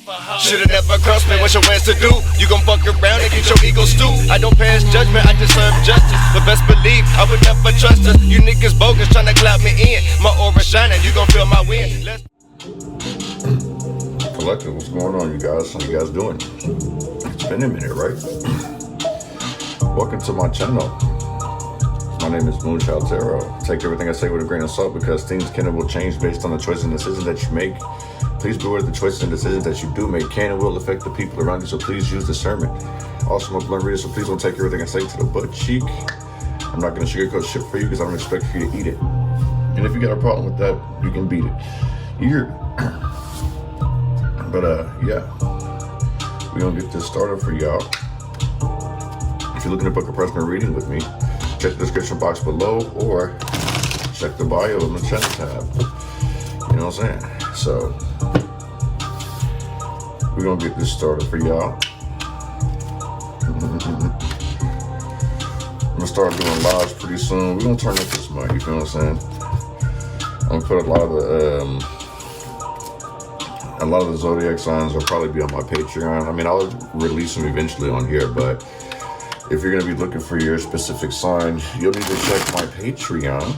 Should've never crossed me, what's your plans to do? You gon' fuck around and get your ego stooped. I don't pass judgment, I just serve justice. But best believe, I would never trust us. You niggas bogus tryna clout me in. My aura shining, you gon' feel my wind. Collective, what's going on, you guys? How you guys doing? It's been a minute, right? Welcome to my channel. My name is Moonchild Tarot. Take everything I say with a grain of salt because things can and will change based on the choices and decisions that you make. Please be aware of the choices and decisions that you do make can and will affect the people around you, so please use discernment. Also, I'm a blunt reader, so please don't take everything I say to the butt cheek. I'm not going to sugarcoat shit for you because I don't expect for you to eat it. And if you got a problem with that, you can beat it. You hear? But yeah, we're going to get this started for y'all. If you're looking to book a personal reading with me, check the description box below or check the bio in the channel tab. You know what I'm saying? So we're gonna get this started for y'all. I'm gonna start doing lives pretty soon. We're gonna turn up this month, you feel what I'm saying? I'm gonna put a lot of the zodiac signs will probably be on my Patreon. I mean, I'll release them eventually on here, but if you're gonna be looking for your specific sign, you'll need to check my Patreon.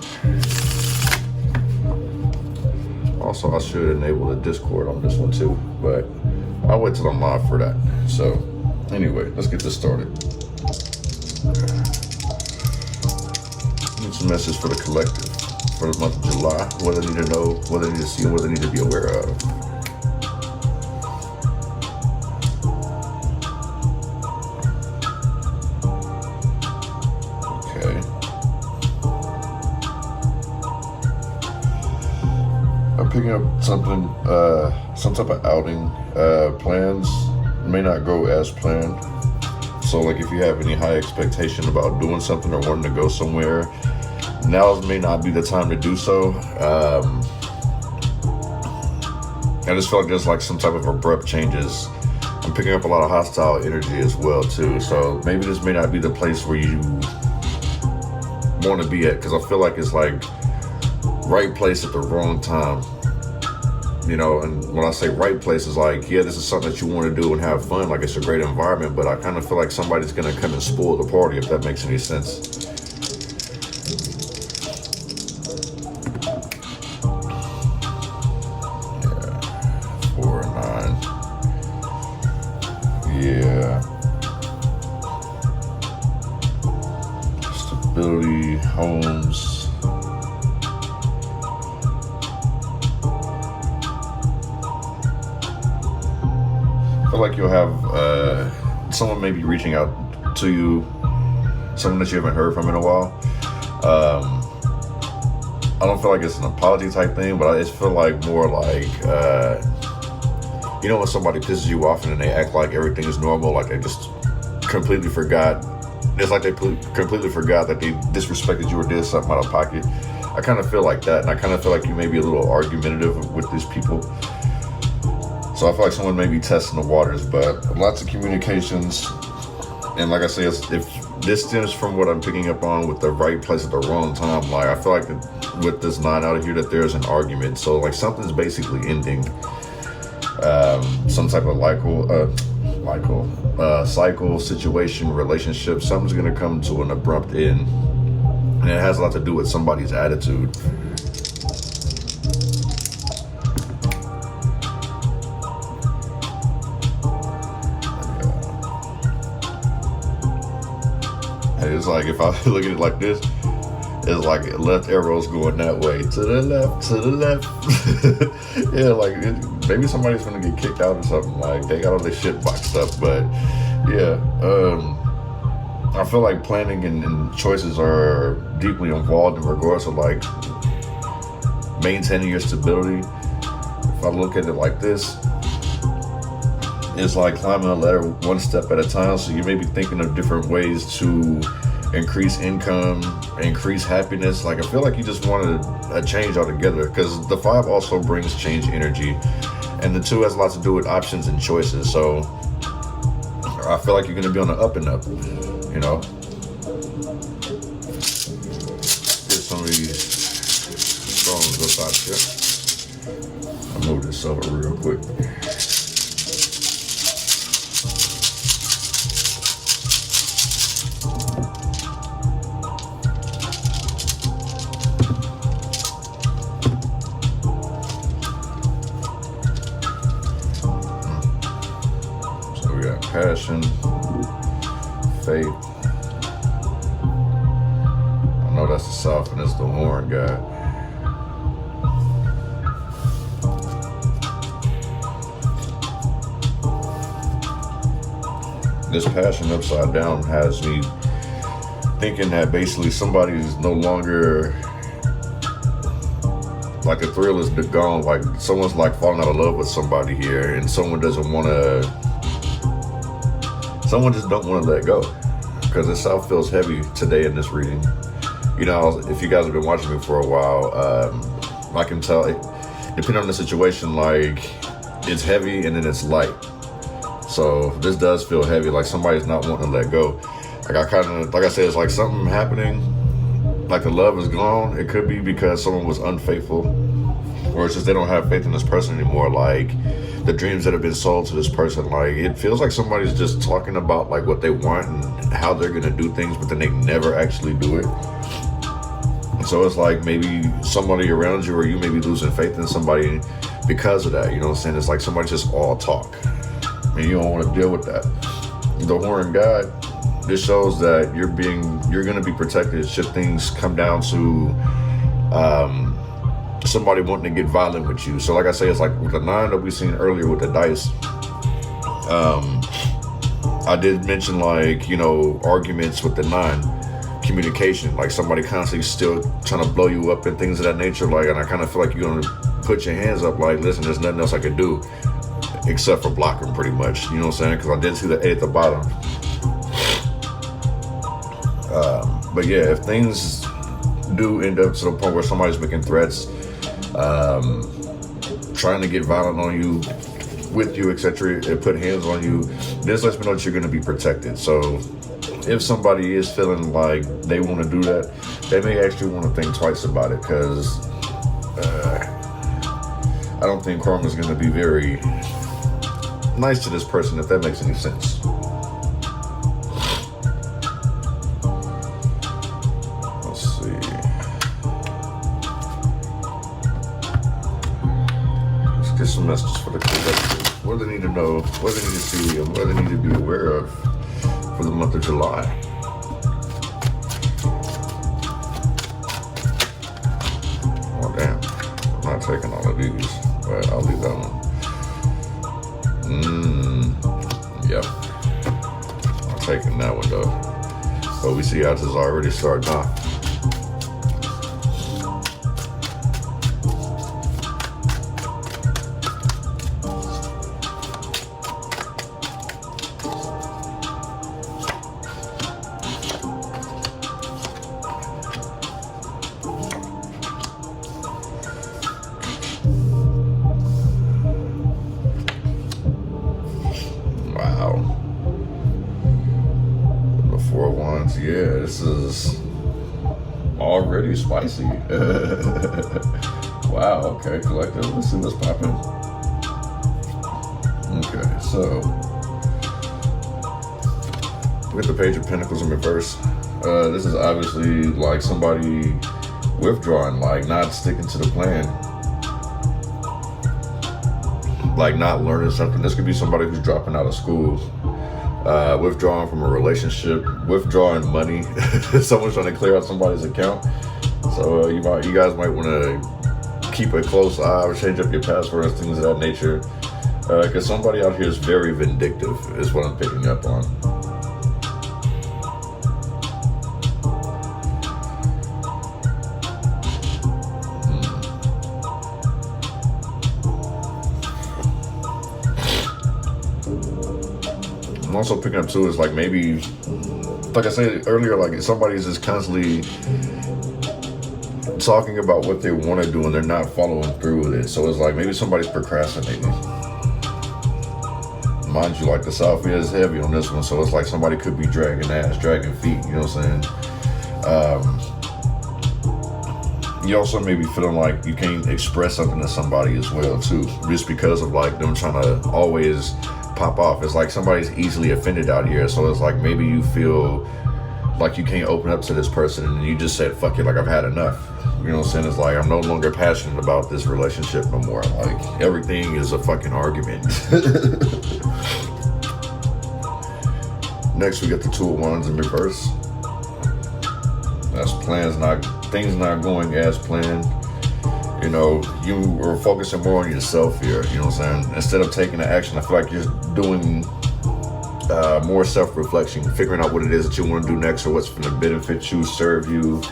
Also, I should enable the Discord on this one too, but I'll wait till I'm live for that. So, anyway, let's get this started. It's a message for the collective for the month of July. What they need to know, what they need to see, and what they need to be aware of. Picking up something, some type of outing. Plans may not go as planned. So like if you have any high expectation about doing something or wanting to go somewhere, now may not be the time to do so. I just feel like there's like some type of abrupt changes. I'm picking up a lot of hostile energy as well too. So maybe this may not be the place where you want to be at, because I feel like it's like right place at the wrong time. You know, and when I say right place, is like, yeah, this is something that you want to do and have fun, like it's a great environment, but I kind of feel like somebody's going to come and spoil the party, if that makes any sense. Yeah, 4 and 9. Yeah. Stability, homes. I feel like you'll have someone maybe reaching out to you, someone that you haven't heard from in a while. I don't feel like it's an apology type thing, but I just feel like more like, you know, when somebody pisses you off and then they act like everything is normal, like they just completely forgot. It's like they completely forgot that they disrespected you or did something out of pocket. I kind of feel like that, and I kind of feel like you may be a little argumentative with these people. So I feel like someone may be testing the waters, but lots of communications. And like I say, if this stems from what I'm picking up on with the right place at the wrong time, like I feel like with this 9 out of here that there's an argument. So like something's basically ending. Some type of cycle, situation, relationship. Something's gonna come to an abrupt end. And it has a lot to do with somebody's attitude. It's like, if I look at it like this, it's like left arrows going that way, to the left, to the left. Yeah, like maybe somebody's gonna get kicked out or something. Like they got all this shit boxed up, but yeah, I feel like planning and choices are deeply involved in regards to like maintaining your stability. If I look at it like this, it's like climbing a ladder one step at a time. So you may be thinking of different ways to increase income, increase happiness. Like I feel like you just wanted a change altogether, because the 5 also brings change energy, and the 2 has a lot to do with options and choices. So I feel like you're gonna be on the up and up, you know. Get some of these stones up out here. I'll move this over real quick. got passion, faith. I know that's the South and it's the horn guy. This passion upside down has me thinking that basically somebody's no longer, like the thrill is gone, like someone's like falling out of love with somebody here and someone just don't want to let go, because the South feels heavy today in this reading. You know, if you guys have been watching me for a while, I can tell, depending on the situation, like it's heavy and then it's light. So this does feel heavy, like somebody's not wanting to let go. Like I said, it's like something happening, like the love is gone. It could be because someone was unfaithful, or it's just they don't have faith in this person anymore. Like the dreams that have been sold to this person, like it feels like somebody's just talking about like what they want and how they're gonna do things, but then they never actually do it. And so it's like maybe somebody around you, or you may be losing faith in somebody because of that. You know what I'm saying? It's like somebody just all talk, and you don't want to deal with that. The horn guy. This shows that you're going to be protected should things come down to somebody wanting to get violent with you. So like I say, it's like with the 9 that we seen earlier with the dice. I did mention, like, you know, arguments with the 9, communication, like somebody constantly still trying to blow you up and things of that nature. Like, and I kind of feel like you're going to put your hands up like, listen, there's nothing else I can do except for block them pretty much. You know what I'm saying? Because I did see the 8 at the bottom. But yeah, if things do end up to the point where somebody's making threats, trying to get violent on you, with you, etc., and put hands on you, this lets me know that you're going to be protected. So if somebody is feeling like they want to do that, they may actually want to think twice about it, because I don't think karma is going to be very nice to this person, if that makes any sense. Get some messages for the collective. What do they need to know, what do they need to see, and what do they need to be aware of for the month of July. Oh damn, I'm not taking all of these, but I'll leave that one. Yep, I'm taking that one though. But we see how this is already starting off. Yeah, this is already spicy. Wow, okay, collective. Let's see what's popping. Okay, so with the Page of Pentacles in reverse, this is obviously like somebody withdrawing, like not sticking to the plan, like not learning something. This could be somebody who's dropping out of school. Withdrawing from a relationship, withdrawing money. Someone's trying to clear out somebody's account. So you guys might want to keep a close eye or change up your passwords, things of that nature. Because somebody out here is very vindictive, is what I'm picking up on. I'm also picking up too is like maybe, like I said earlier, like somebody's just constantly talking about what they want to do and they're not following through with it. So it's like maybe somebody's procrastinating. Mind you, like the South is heavy on this one, so it's like somebody could be dragging ass, dragging feet, you know what I'm saying? You also may be feeling like you can't express something to somebody as well too, just because of like them trying to always pop off. It's like somebody's easily offended out here, so it's like maybe you feel like you can't open up to this person and you just said fuck it, like I've had enough, you know what I'm saying? It's like I'm no longer passionate about this relationship no more, like everything is a fucking argument. Next, we get the Two of Wands in reverse. That's things not going as planned. You know, you are focusing more on yourself here. You know what I'm saying? Instead of taking the action, I feel like you're doing more self-reflection, figuring out what it is that you want to do next or what's going to benefit you, serve you.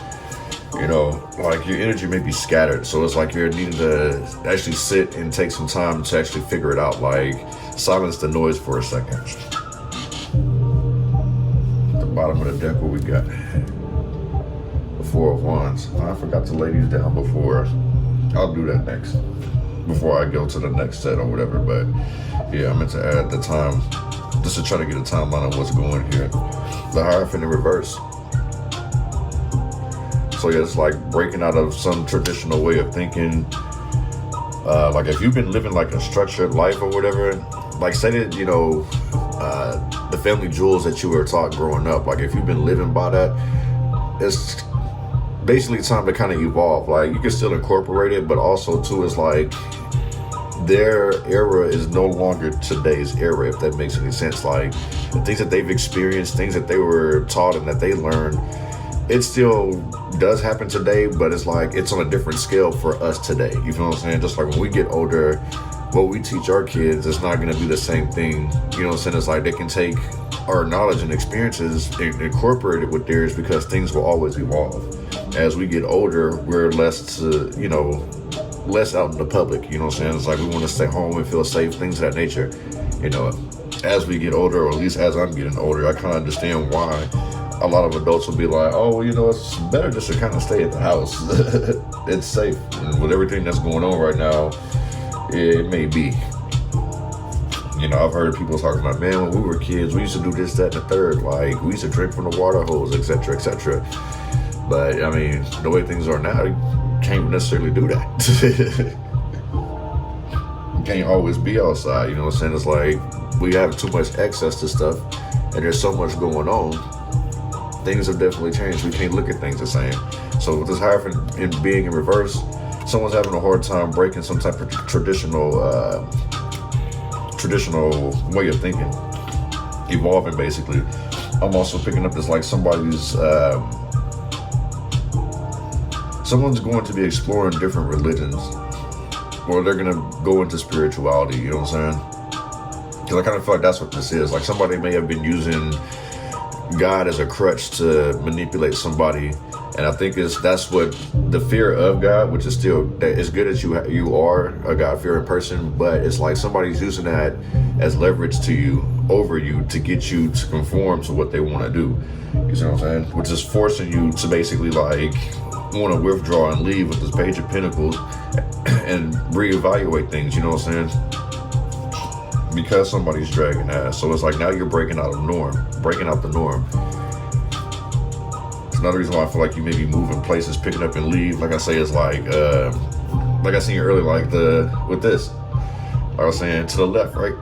You know, like your energy may be scattered. So it's like you're needing to actually sit and take some time to actually figure it out. Like silence the noise for a second. At the bottom of the deck, what we got? The Four of Wands. I forgot to lay these down before. I'll do that next. Before I go to the next set or whatever. But yeah, I meant to add the time just to try to get a timeline of what's going here. The Hierophant in reverse. So yeah, it's like breaking out of some traditional way of thinking. Like if you've been living like a structured life or whatever, like say that, you know, the family jewels that you were taught growing up, like if you've been living by that, it's basically time to kind of evolve. Like you can still incorporate it, but also too, it's like their era is no longer today's era, if that makes any sense. Like the things that they've experienced, things that they were taught and that they learned, it still does happen today, but it's like it's on a different scale for us today. You feel what I'm saying? Just like when we get older, what we teach our kids is not going to be the same thing. You know what I'm saying? It's like they can take our knowledge and experiences and incorporate it with theirs, because things will always evolve. As we get older, we're less out in the public. You know what I'm saying? It's like we want to stay home and feel safe, things of that nature. You know, as we get older, or at least as I'm getting older, I kind of understand why a lot of adults will be like, oh, well, you know, it's better just to kind of stay at the house. It's safe. And with everything that's going on right now, it may be. You know, I've heard people talking about, man, when we were kids, we used to do this, that, and the third. Like, we used to drink from the water hose, etc., etc. But, I mean, the way things are now, you can't necessarily do that. You can't always be outside, you know what I'm saying? It's like, we have too much access to stuff, and there's so much going on. Things have definitely changed. We can't look at things the same. So with this Hierophant in being in reverse, someone's having a hard time breaking some type of traditional way of thinking, evolving basically. I'm also picking up this like someone's going to be exploring different religions, or they're gonna go into spirituality. You know what I'm saying? Because I kind of feel like that's what this is. Like somebody may have been using God as a crutch to manipulate somebody, and I think that's what the fear of God, which is still as good as you are a God-fearing person, but it's like somebody's using that as leverage over you to get you to conform to what they want to do. You see what I'm saying? Which is forcing you to basically like want to withdraw and leave with this Page of Pentacles and reevaluate things. You know what I'm saying? Because somebody's dragging ass. So it's like now you're breaking out the norm. It's another reason why I feel like you may be moving places, picking up and leave. Like I say, it's like I seen earlier, like with this. Like I was saying, to the left, right?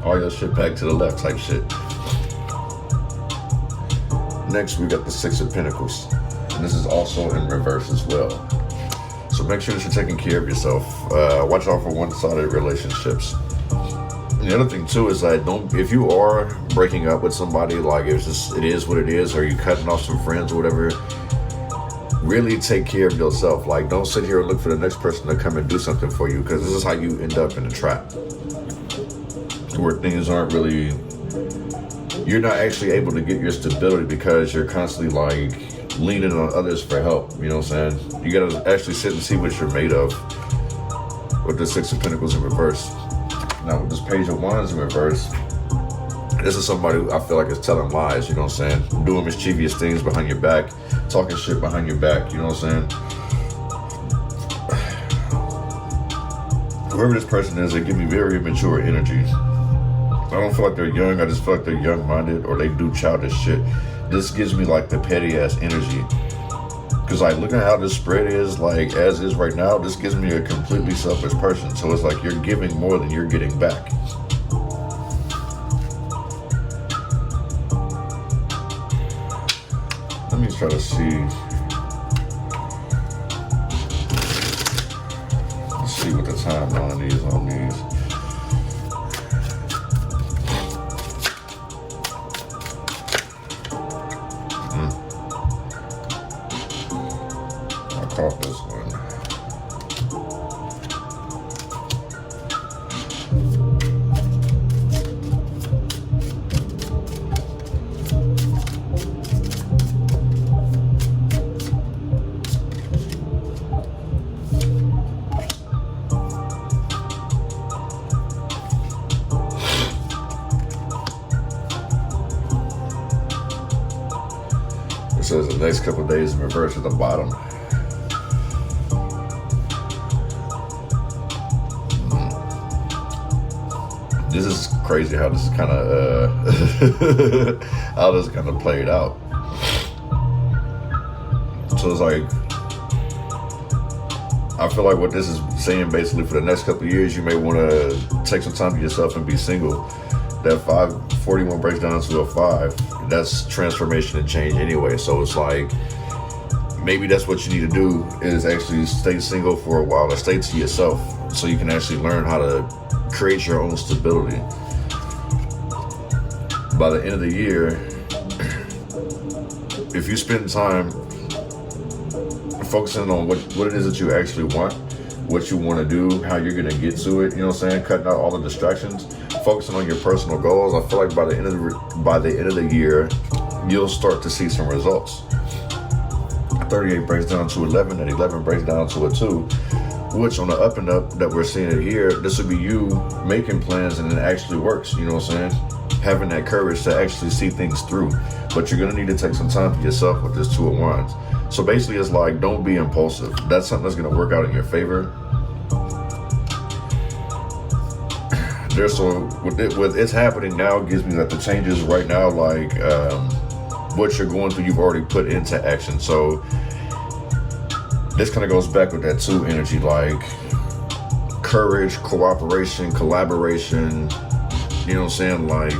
All your shit back to the left type shit. Next, we got the Six of Pentacles. And this is also in reverse as well. So make sure that you're taking care of yourself. Watch out for one-sided relationships. And the other thing too is that if you are breaking up with somebody, like it is what it is, or you cutting off some friends or whatever, really take care of yourself. Like don't sit here and look for the next person to come and do something for you, because this is how you end up in a trap where things aren't really, you're not actually able to get your stability because you're constantly like leaning on others for help. You know what I'm saying? You gotta actually sit and see what you're made of with the Six of Pentacles in reverse. Now with this Page of Wands in reverse, this is somebody who I feel like is telling lies, you know what I'm saying? Doing mischievous things behind your back, talking shit behind your back, you know what I'm saying? Whoever this person is, they give me very immature energy. I don't feel like they're young, I just feel like they're young-minded, or they do childish shit. This gives me like the petty-ass energy. Because like looking at how this spread is, like as is right now, this gives me a completely selfish person. So it's like you're giving more than you're getting back. Let me try to see. Let's see what the timeline is on these. says the next couple of days in reverse at the bottom. This is crazy how this is kind of how this kind of played out. So it's like, I feel like what this is saying basically, for the next couple of years, you may want to take some time to yourself and be single. That 541 breaks down to a 5. That's transformation and change anyway. So it's like, maybe that's what you need to do, is actually stay single for a while, or stay to yourself, so you can actually learn how to create your own stability. By the end of the year, if you spend time focusing on what it is that you actually want, what you want to do, how you're going to get to it, you know what I'm saying, cutting out all the distractions, focusing on your personal goals, I feel like by the end of the year, you'll start to see some results. 38 breaks down to 11, and 11 breaks down to a 2. Which, on the up and up that we're seeing it here, this would be you making plans and it actually works, you know what I'm saying? Having that courage to actually see things through. But you're gonna need to take some time for yourself with this 2 of Wands. So basically it's like, don't be impulsive. That's something that's gonna work out in your favor. With it's happening now, gives me that the changes right now, like what you're going through, you've already put into action. So this kind of goes back with that 2 energy, like courage, cooperation, collaboration, you know what I'm saying? Like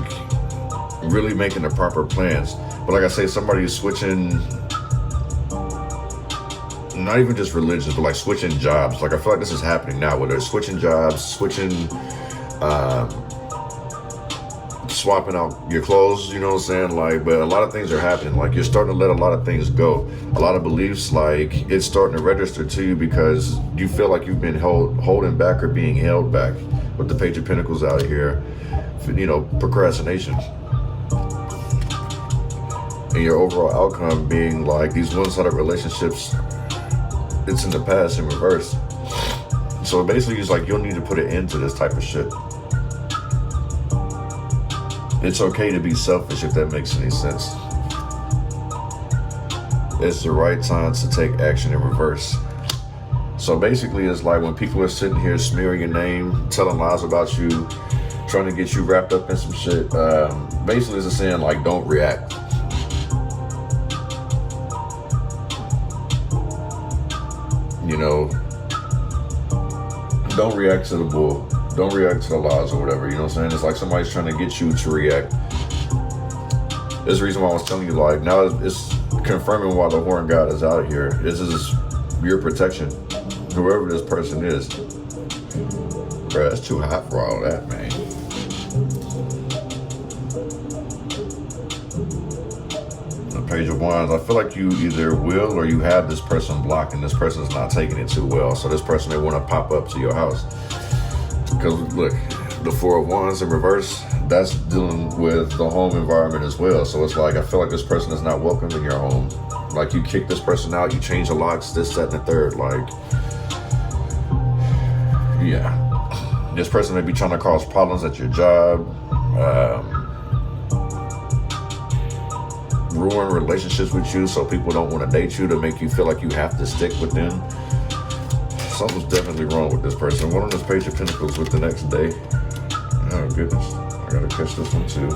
really making the proper plans. But like I say, somebody is switching, not even just religions, but like switching jobs. Like I feel like this is happening now, where they're switching jobs, swapping out your clothes, you know what I'm saying? Like, but a lot of things are happening. Like you're starting to let a lot of things go. A lot of beliefs, like it's starting to register to you because you feel like you've been holding back or being held back. With the Page of Pentacles out here, you know, procrastination. And your overall outcome being like these one-sided relationships, it's in the past in reverse. So basically it's like, you'll need to put an end to this type of shit. It's okay to be selfish, if that makes any sense. It's the right time to take action in reverse. So basically it's like when people are sitting here smearing your name, telling lies about you, trying to get you wrapped up in some shit, basically it's saying like, don't react. You know, don't react to the bull. Don't react to the lies or whatever, you know what I'm saying? It's like somebody's trying to get you to react. There's the reason why I was telling you, like, now it's confirming why the Horn God is out here. This is your protection, whoever this person is. Bruh, it's too hot for all that, man. The Page of Wands, I feel like you either will or you have this person blocked, and this person's not taking it too well. So this person, they want to pop up to your house. Because look, the 4 of Wands in reverse, that's dealing with the home environment as well. So it's like, I feel like this person is not welcome in your home. Like you kick this person out, you change the locks, this, that, and the third. Like, yeah. This person may be trying to cause problems at your job, ruin relationships with you so people don't want to date you, to make you feel like you have to stick with them. Something's definitely wrong with this person. One on this Page of Pentacles with the next day. Oh goodness, I gotta catch this one too.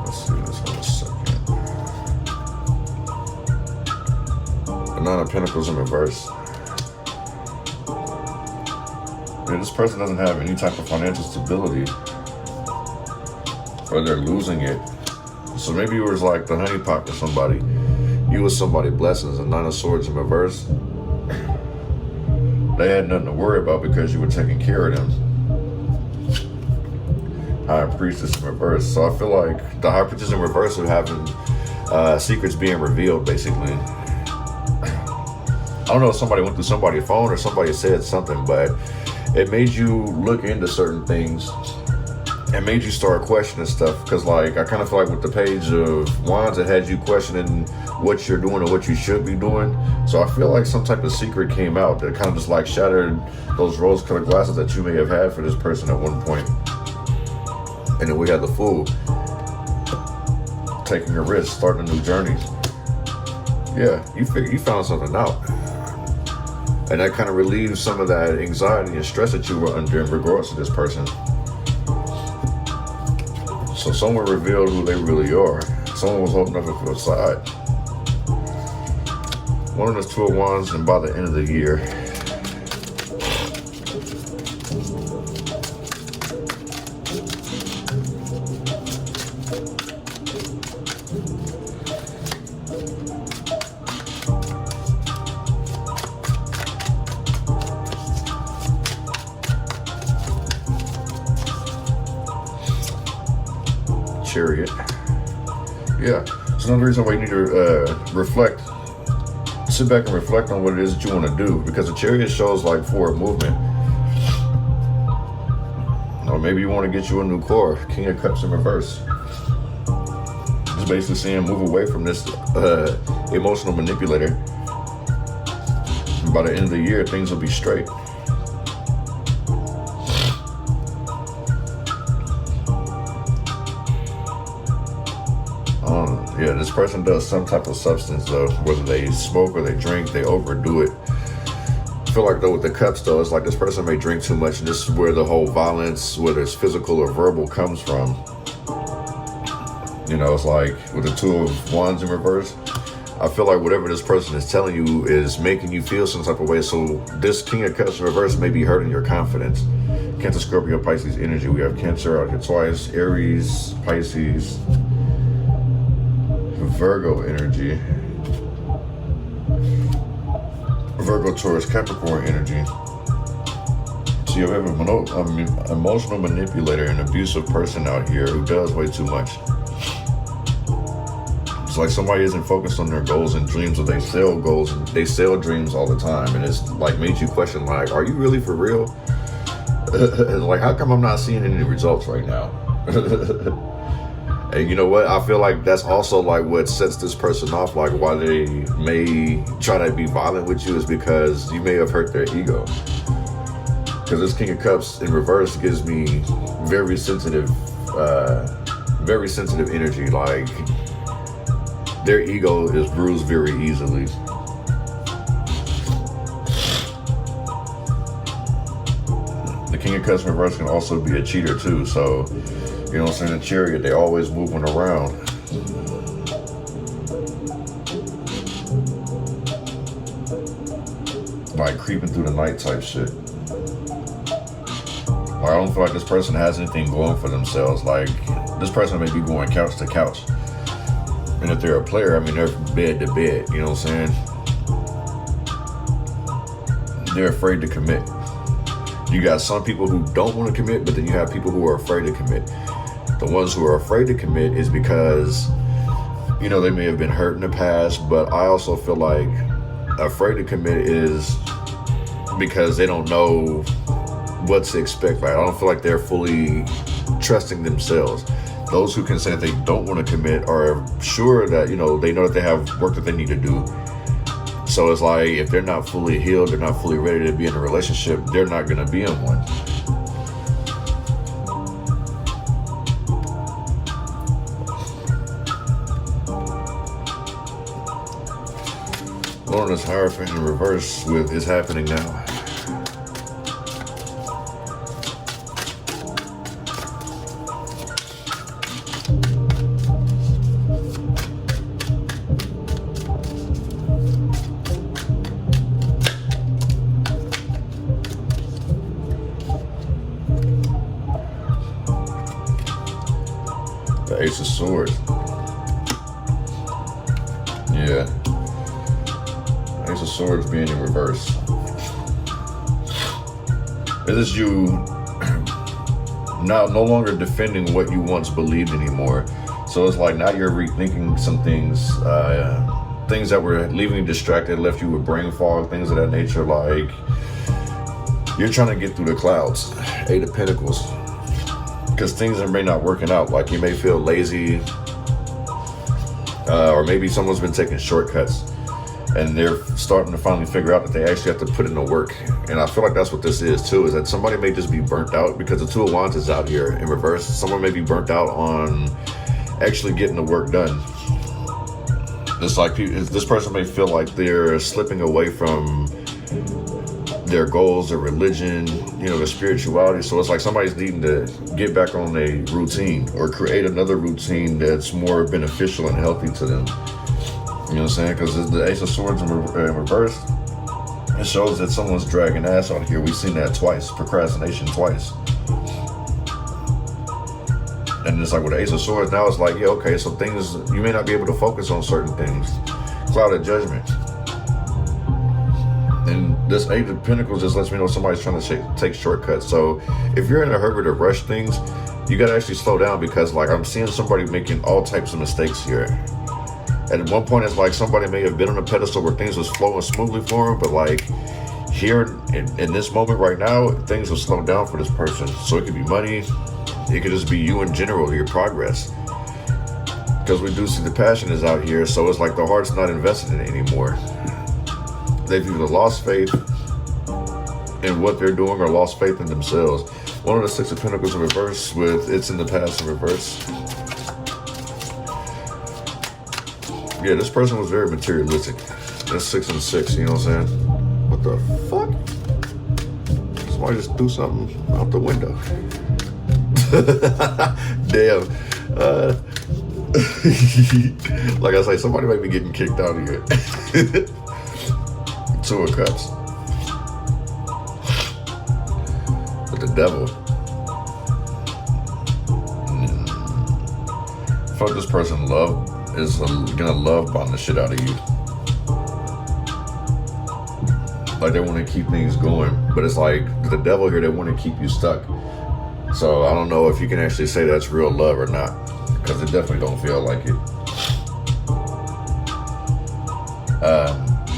Let's see this one a second. The 9 of Pentacles in reverse. Yeah, this person doesn't have any type of financial stability, or they're losing it. So maybe you was like the honeypot to somebody. You was somebody blessings. And 9 of Swords in reverse. They had nothing to worry about because you were taking care of them. High Priestess in reverse. So I feel like the High Priestess in reverse are having secrets being revealed, basically. I don't know if somebody went through somebody's phone or somebody said something, but it made you look into certain things. It made you start questioning stuff, because like I kind of feel like with the Page of Wands, it had you questioning what you're doing or what you should be doing. So I feel like some type of secret came out that kind of just like shattered those rose-colored glasses that you may have had for this person at one point. And then we have the Fool, taking a risk, starting a new journey. Yeah, you found something out. And that kind of relieves some of that anxiety and stress that you were under in regards to this person. So someone revealed who they really are. Someone was holding up a facade. One of those Two of Wands, and by the end of the year, Chariot. Yeah, it's another reason why you need to reflect. Sit back and reflect on what it is that you want to do, because the Chariot shows like forward movement. Or maybe you want to get you a new car. King of Cups in reverse. Just basically saying move away from this emotional manipulator. And by the end of the year, things will be straight. Yeah, this person does some type of substance though, whether they smoke or they drink, they overdo it. I feel like though with the cups though, it's like this person may drink too much, and this is where the whole violence, whether it's physical or verbal, comes from. You know, it's like with the Two of Wands in reverse, I feel like whatever this person is telling you is making you feel some type of way. So this King of Cups in reverse may be hurting your confidence. Cancer, Scorpio, Pisces energy. We have Cancer out here twice, Aries, Pisces, Virgo energy, Virgo, Taurus, Capricorn energy. So you have an emotional manipulator, an abusive person out here who does way too much. It's like somebody isn't focused on their goals and dreams, or they sell goals and they sell dreams all the time, and it's like made you question, like, are you really for real? Like, how come I'm not seeing any results right now? And you know what? I feel like that's also like what sets this person off, like why they may try to be violent with you, is because you may have hurt their ego. Because this King of Cups in reverse gives me very sensitive energy. Like their ego is bruised very easily. The King of Cups in reverse can also be a cheater too, so you know what I'm saying? The Chariot, they always moving around. Like creeping through the night type shit. Like I don't feel like this person has anything going for themselves. Like this person may be going couch to couch. And if they're a player, I mean, they're from bed to bed, you know what I'm saying? They're afraid to commit. You got some people who don't want to commit, but then you have people who are afraid to commit. The ones who are afraid to commit is because, you know, they may have been hurt in the past, but I also feel like afraid to commit is because they don't know what to expect. Like, I don't feel like they're fully trusting themselves. Those who can say that they don't want to commit are sure that, you know that they have work that they need to do. So it's like, if they're not fully healed, they're not fully ready to be in a relationship, they're not going to be in one. Lorna's Hierophant in reverse with is happening now. The Ace of Swords. Yeah. Ace of Swords being in reverse. This is you now no longer defending what you once believed anymore. So it's like now you're rethinking some things, things that were leaving you distracted, left you with brain fog, things of that nature. Like you're trying to get through the clouds. Eight of Pentacles. Because things may not working out. Like you may feel lazy, or maybe someone's been taking shortcuts. and they're starting to finally figure out that they actually have to put in the work. And I feel like that's what this is too, is that somebody may just be burnt out because the Two of Wands is out here in reverse. Someone may be burnt out on actually getting the work done. It's like this person may feel like they're slipping away from their goals, their religion, their spirituality. So it's like somebody's needing to get back on a routine or create another routine that's more beneficial and healthy to them. You know what I'm saying? Because the Ace of Swords in reverse, it shows that someone's dragging ass out here. We've seen that twice, procrastination twice. And it's like with the Ace of Swords, now it's like, yeah, okay, so things, you may not be able to focus on certain things. Cloud of Judgment. And this Eight of Pentacles just lets me know somebody's trying to take shortcuts. So if you're in a hurry to rush things, you got to actually slow down, because like I'm seeing somebody making all types of mistakes here. At one point, it's like somebody may have been on a pedestal where things was flowing smoothly for them, but like here in this moment right now, things will slow down for this person. So it could be money, it could just be you in general, your progress. Because we do see the passion is out here, so it's like the heart's not invested in it anymore. They've either lost faith in what they're doing or lost faith in themselves. One of the Six of Pentacles in reverse with it's in the past in reverse. Yeah, this person was very materialistic. That's 6 and 6, you know what I'm saying? What the fuck? Somebody just threw something out the window. Damn. Like I say, somebody might be getting kicked out of here. Two of Cups. But the Devil. I feel like this person is gonna love bomb the shit out of you. Like they want to keep things going, but it's like the Devil here, they want to keep you stuck. So I don't know if you can actually say that's real love or not, because it definitely don't feel like it.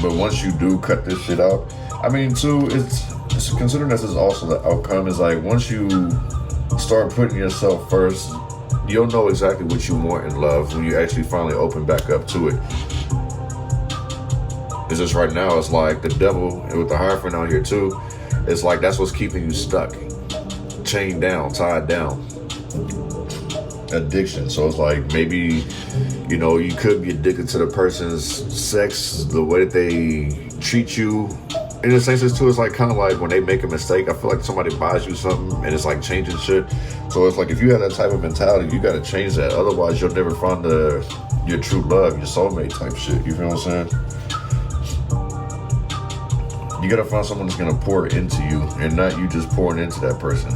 But once you do cut this shit out, I mean, too, it's considering this is also the outcome, is like once you start putting yourself first, you'll know exactly what you want in love when you actually finally open back up to it. It's just right now, it's like the Devil, and with the Hierophant out here too, it's like that's what's keeping you stuck, chained down, tied down. Addiction. So it's like maybe, you could be addicted to the person's sex, the way that they treat you. In a sense, too, it's like kind of like when they make a mistake, I feel like somebody buys you something and it's like changing shit. So it's like if you have that type of mentality, you got to change that. Otherwise, you'll never find your true love, your soulmate type shit. You feel what I'm saying? You got to find someone that's going to pour into you and not you just pouring into that person.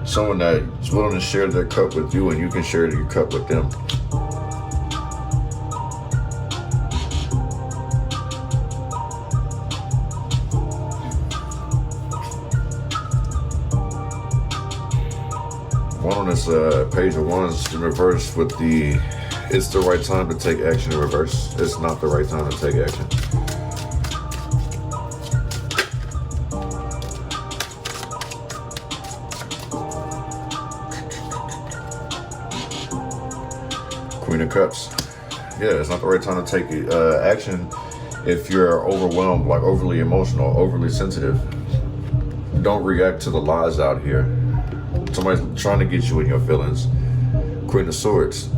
Someone that's willing to share their cup with you and you can share your cup with them. One on this page of Wands in reverse with it's the right time to take action in reverse. It's not the right time to take action. Queen of Cups. Yeah, it's not the right time to take action if you're overwhelmed, like overly emotional, overly sensitive. Don't react to the lies out here. Somebody's trying to get you in your feelings. Queen of Swords.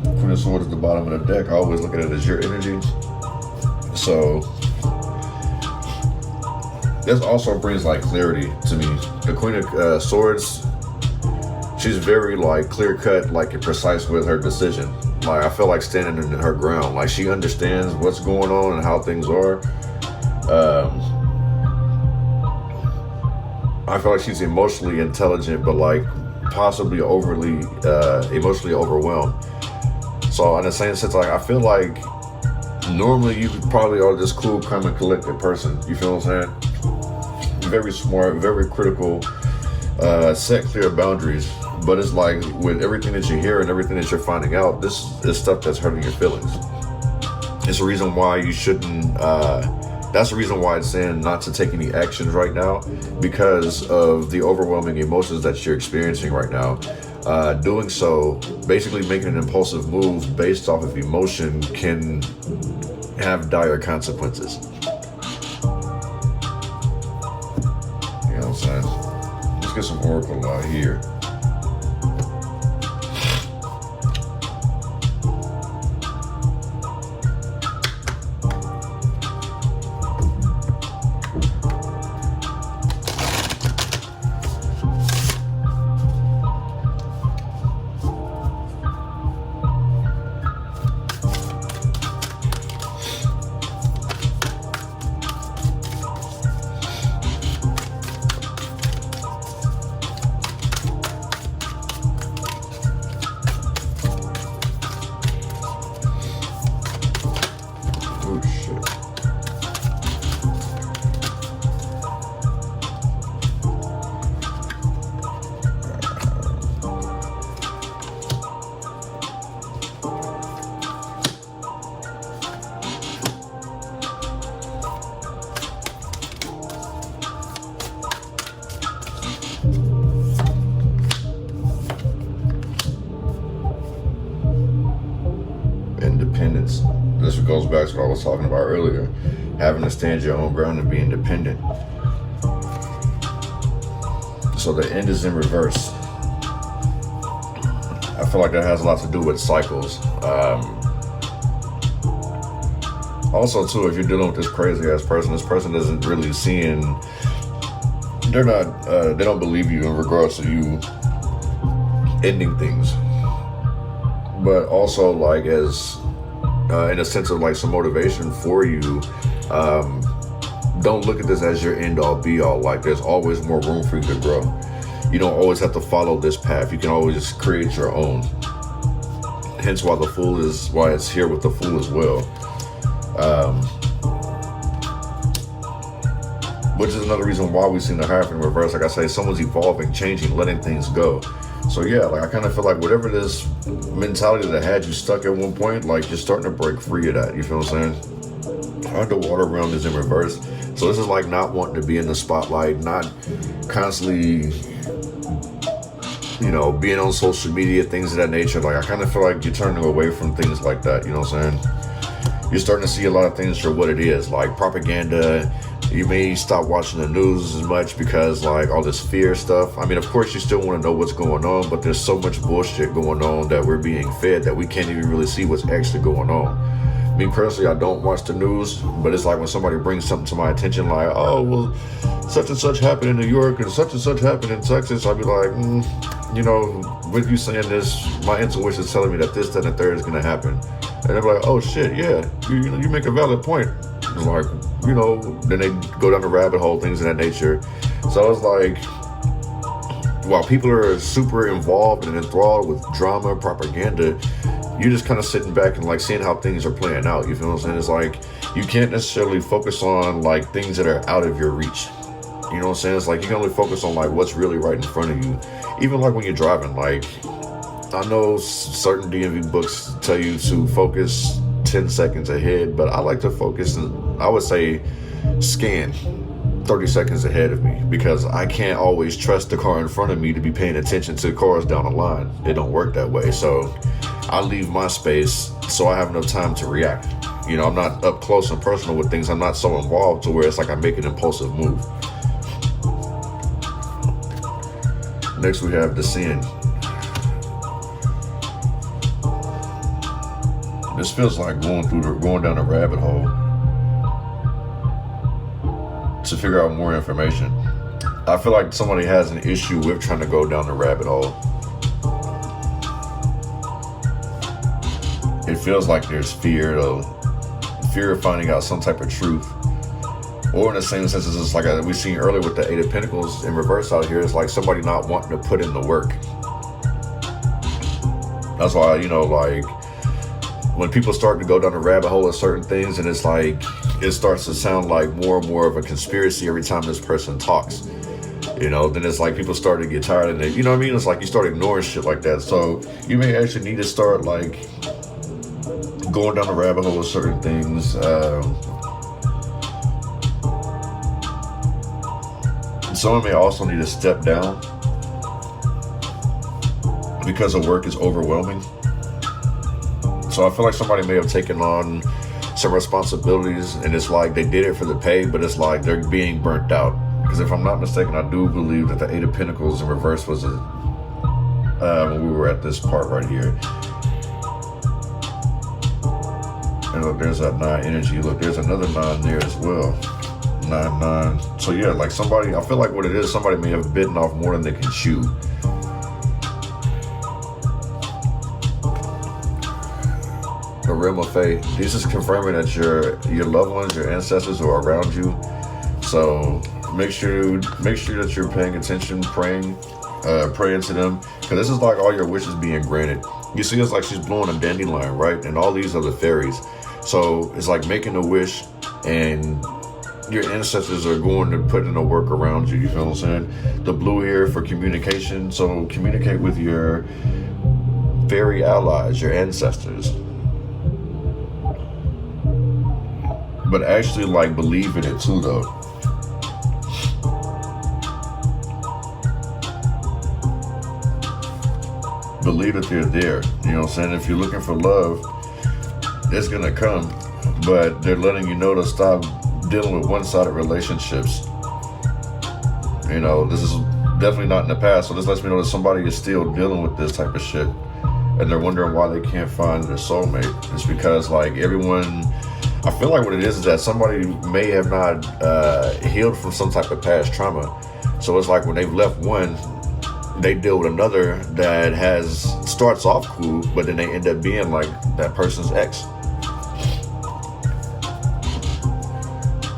Queen of Swords at the bottom of the deck. I always look at it as your energy. So this also brings like clarity to me. The Queen of Swords, she's very like clear cut, like and precise with her decision. Like I feel like standing in her ground. Like she understands what's going on and how things are. I feel like she's emotionally intelligent, but like possibly overly emotionally overwhelmed. So in the same sense, like I feel like normally you probably are this cool, calm, and collected person. You feel what I'm saying? Very smart, very critical, set clear boundaries. But it's like with everything that you hear and everything that you're finding out, this is stuff that's hurting your feelings. It's a reason why you shouldn't, that's the reason why it's saying not to take any actions right now, because of the overwhelming emotions that you're experiencing right now. Doing so, basically making an impulsive move based off of emotion, can have dire consequences. You know what I'm saying? Let's get some oracle out here. Independence. This goes back to what I was talking about earlier. Having to stand your own ground and be independent. So the end is in reverse. I feel like that has a lot to do with cycles. Also, too, if you're dealing with this crazy ass person, this person isn't really seeing. They don't believe you in regards to you ending things. But also, like, as in a sense of like some motivation for you, don't look at this as your end all be all. Like, there's always more room for you to grow. You don't always have to follow this path. You can always create your own. Hence why it's here with the Fool as well. Which is another reason why we've seen the Hierophant in reverse. Like I say, someone's evolving, changing, letting things go. So yeah, like I kind of feel like whatever this mentality that had you stuck at one point, like you're starting to break free of that. You feel what I'm saying? Underwater realm is in reverse. So this is like not wanting to be in the spotlight, not constantly, being on social media, things of that nature. Like I kind of feel like you're turning away from things like that. You know what I'm saying? You're starting to see a lot of things for what it is, like propaganda. You may stop watching the news as much because like all this fear stuff. I mean, of course you still want to know what's going on, but there's so much bullshit going on that we're being fed that we can't even really see what's actually going on. Me personally, I don't watch the news, but it's like when somebody brings something to my attention, like, oh, well, such and such happened in New York and such happened in Texas, I'll be like, with you saying this, my intuition is telling me that this, that, and the third is going to happen. And they're like, oh shit, yeah, you make a valid point. It's like, then they go down the rabbit hole, things of that nature. So it's like, while people are super involved and enthralled with drama, propaganda, you're just kind of sitting back and like seeing how things are playing out. You feel what I'm saying? It's like, you can't necessarily focus on like things that are out of your reach. You know what I'm saying? It's like, you can only focus on like what's really right in front of you. Even like when you're driving, like, I know certain DMV books tell you to focus 10 seconds ahead, but I like to focus, I would say, scan 30 seconds ahead of me, because I can't always trust the car in front of me to be paying attention to cars down the line. It don't work that way. So I leave my space so I have enough time to react. I'm not up close and personal with things. I'm not so involved to where it's like I make an impulsive move. Next we have Descend. This feels like going down a rabbit hole to figure out more information. I feel like somebody has an issue with trying to go down the rabbit hole. It feels like there's fear of finding out some type of truth. Or in the same sense as it's like we seen earlier with the Eight of Pentacles in reverse out here, it's like somebody not wanting to put in the work. That's why, like, when people start to go down the rabbit hole of certain things, and it's like, it starts to sound like more and more of a conspiracy every time this person talks. Then it's like people start to get tired of it. You know what I mean? It's like you start ignoring shit like that. So you may actually need to start like going down the rabbit hole of certain things. Someone may also need to step down because the work is overwhelming. So I feel like somebody may have taken on some responsibilities, and it's like they did it for the pay, but it's like they're being burnt out. Because if I'm not mistaken, I do believe that the Eight of Pentacles in reverse was when we were at this part right here. And look, there's that 9 energy. Look, there's another 9 there as well. 9. So yeah, like somebody, I feel like what it is, somebody may have bitten off more than they can chew. The realm of fate. This is confirming that your loved ones, your ancestors are around you. So make sure that you're paying attention, praying to them, because this is like all your wishes being granted. You see, it's like she's blowing a dandelion, right? And all these are the fairies. So it's like making a wish, and your ancestors are going to put in the work around you. You feel what I'm saying? The blue here for communication. So communicate with your fairy allies, your ancestors. But actually, like, believe in it too, though. Believe that they're there. You know what I'm saying? If you're looking for love, it's gonna come. But they're letting you know to stop dealing with one-sided relationships. You know, this is definitely not in the past. So this lets me know that somebody is still dealing with this type of shit, and they're wondering why they can't find their soulmate. It's because, like, everyone, I feel like what it is that somebody may have not healed from some type of past trauma. So it's like when they've left one, they deal with another that starts off cool, but then they end up being like that person's ex.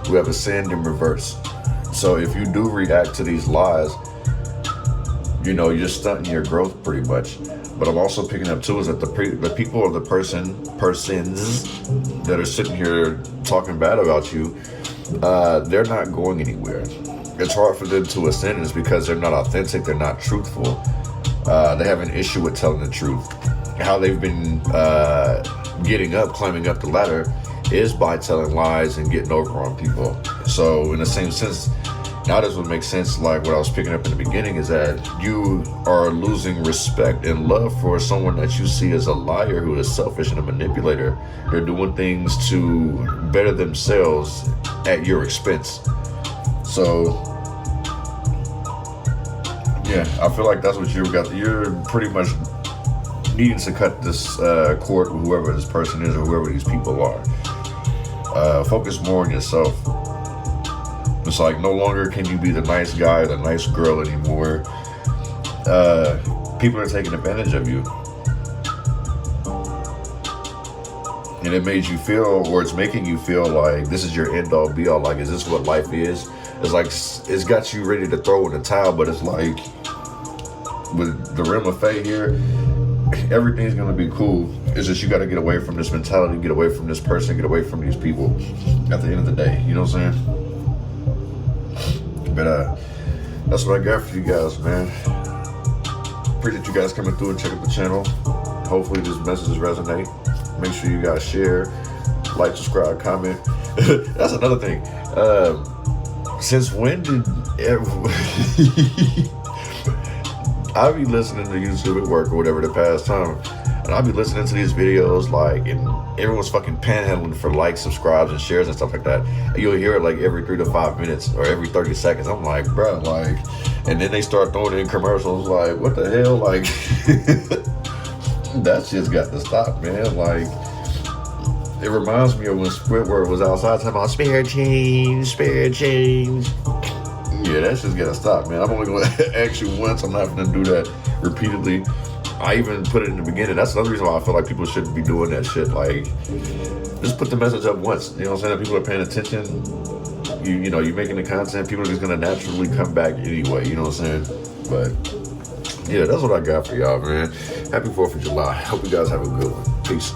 We have Ascend in reverse. So if you do react to these lies, you know, you're stunting your growth pretty much. But I'm also picking up too is that the people or the persons that are sitting here talking bad about you, they're not going anywhere. It's hard for them to ascend is because they're not authentic, they're not truthful. They have an issue with telling the truth. How they've been climbing up the ladder is by telling lies and getting over on people. So in the same sense, now this would make sense, like what I was picking up in the beginning, is that you are losing respect and love for someone that you see as a liar, who is selfish and a manipulator. They're doing things to better themselves at your expense. So yeah, I feel like that's what you've got. You're pretty much needing to cut this cord with whoever this person is or whoever these people are. Focus more on yourself. It's like no longer can you be the nice guy or the nice girl anymore. People are taking advantage of you. And it made you feel, or it's making you feel like this is your end all be all. Like, is this what life is? It's like, it's got you ready to throw in the towel, but it's like, with the realm of fate here, everything's gonna be cool. It's just you gotta get away from this mentality, get away from this person, get away from these people at the end of the day. You know what I'm saying? But that's what I got for you guys, man. Appreciate you guys coming through and checking the channel. Hopefully these messages resonate. Make sure you guys share, like, subscribe, comment. That's another thing. Since when did I be listening to YouTube at work or whatever the past time, and I'll be listening to these videos, like, and everyone's fucking panhandling for likes, subscribes, and shares and stuff like that. And you'll hear it like every 3 to 5 minutes or every 30 seconds. I'm like, bro, like, and then they start throwing in commercials, like, what the hell? Like, that shit's got to stop, man. Like, it reminds me of when Squidward was outside talking about spare change. Yeah, that shit's gotta stop, man. I'm only gonna ask you once. I'm not gonna do that repeatedly. I even put it in the beginning. That's another reason why I feel like people shouldn't be doing that shit. Like, just put the message up once. You know what I'm saying? If people are paying attention, you know, you're making the content, people are just gonna naturally come back anyway. You know what I'm saying? But yeah, that's what I got for y'all, man. Happy 4th of July. Hope you guys have a good one. Peace.